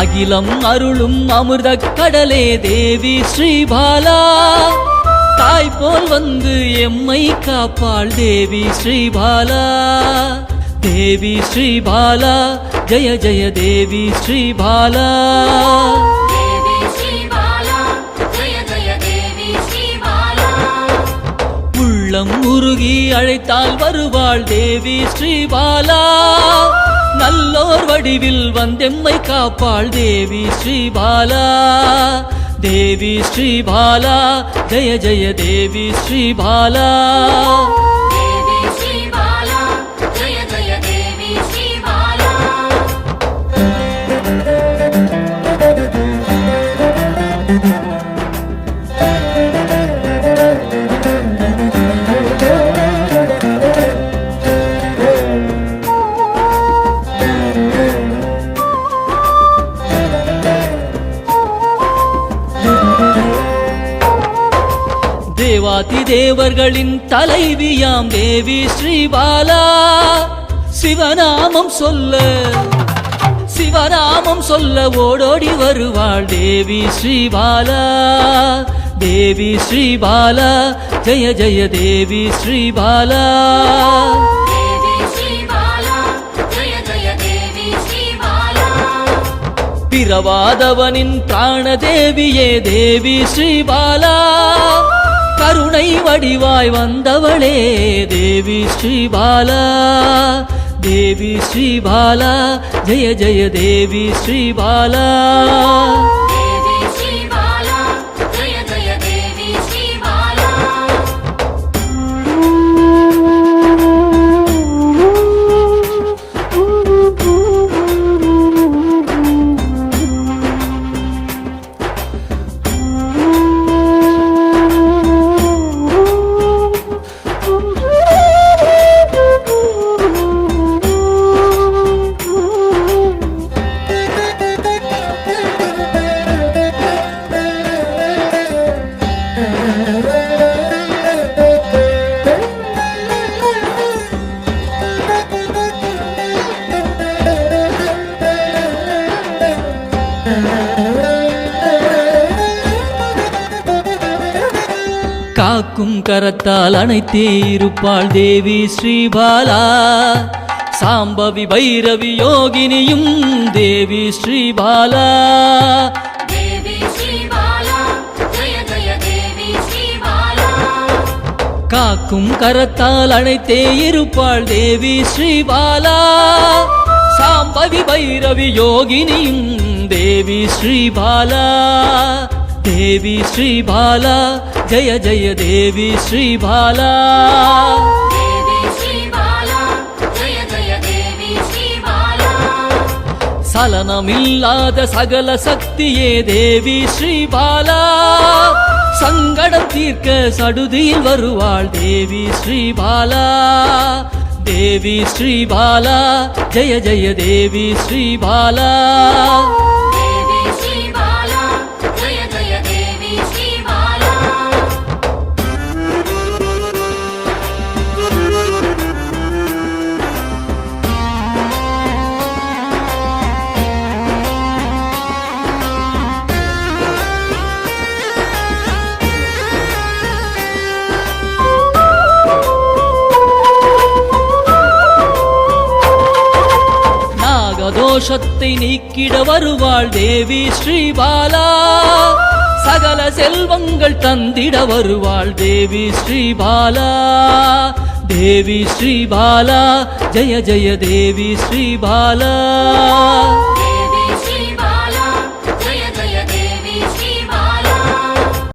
அகிலம் அருளும் அமிர்த கடலே தேவி ஸ்ரீபாலா, தாய் போல் வந்து எம்மை காப்பாள் தேவி ஸ்ரீபாலா. தேவி ஸ்ரீபாலா ஜெய ஜெய தேவி ஸ்ரீபாலா. உள்ளம் உருகி அழைத்தால் வருவாள் தேவி ஸ்ரீபாலா. நல்லோர் வடிவில் வந்தெம்மை காப்பாள் தேவி ஸ்ரீபாலா. தேவி ஸ்ரீபாலா ஜெய ஜெய தேவி ஸ்ரீபாலா. தேவாதி தேவர்களின் தலைவியாம் தேவி ஸ்ரீபாலா. சிவநாமம் சொல்ல ஓடோடி வருவாள் தேவி ஸ்ரீபாலா. தேவி ஸ்ரீபாலா ஜெய ஜெய தேவி ஸ்ரீபாலா. பிறவாதவனின் பிராணதேவியே தேவி ஸ்ரீபாலா. கருணை வடிவாய் வந்தவளே தேவி ஸ்ரீபாலா. தேவி ஸ்ரீபாலா ஜெய ஜெய தேவி ஸ்ரீபாலா. காக்கும் கரத்தால் அணைத்தே இருப்பாள் தேவி ஸ்ரீபாலா. சாம்பவி பைரவி யோகினியும் தேவி ஸ்ரீபாலா. காக்கும் கரத்தால் அணைத்தே இருப்பாள் தேவி ஸ்ரீபாலா. சாம்பவி பைரவி யோகினியும் தேவி ஸ்ரீபாலா. தேவி ஸ்ரீபாலா ஜெய ஜெய தேவி ஸ்ரீபாலா. சலனமில்லாத சகல சக்தியே தேவி ஸ்ரீபாலா. சங்கடம் தீர்க்க சடுதியில் வருவாள் தேவி ஸ்ரீபாலா. தேவி ஸ்ரீபாலா ஜெய ஜெய தேவி ஸ்ரீபாலா. தோஷத்தை நீக்கிட வருவாள் தேவி ஸ்ரீபாலா. சகல செல்வங்கள் தந்திட வருவாள் தேவி ஸ்ரீபாலா. தேவி ஸ்ரீபாலா ஜெய ஜெய தேவி ஸ்ரீபாலா.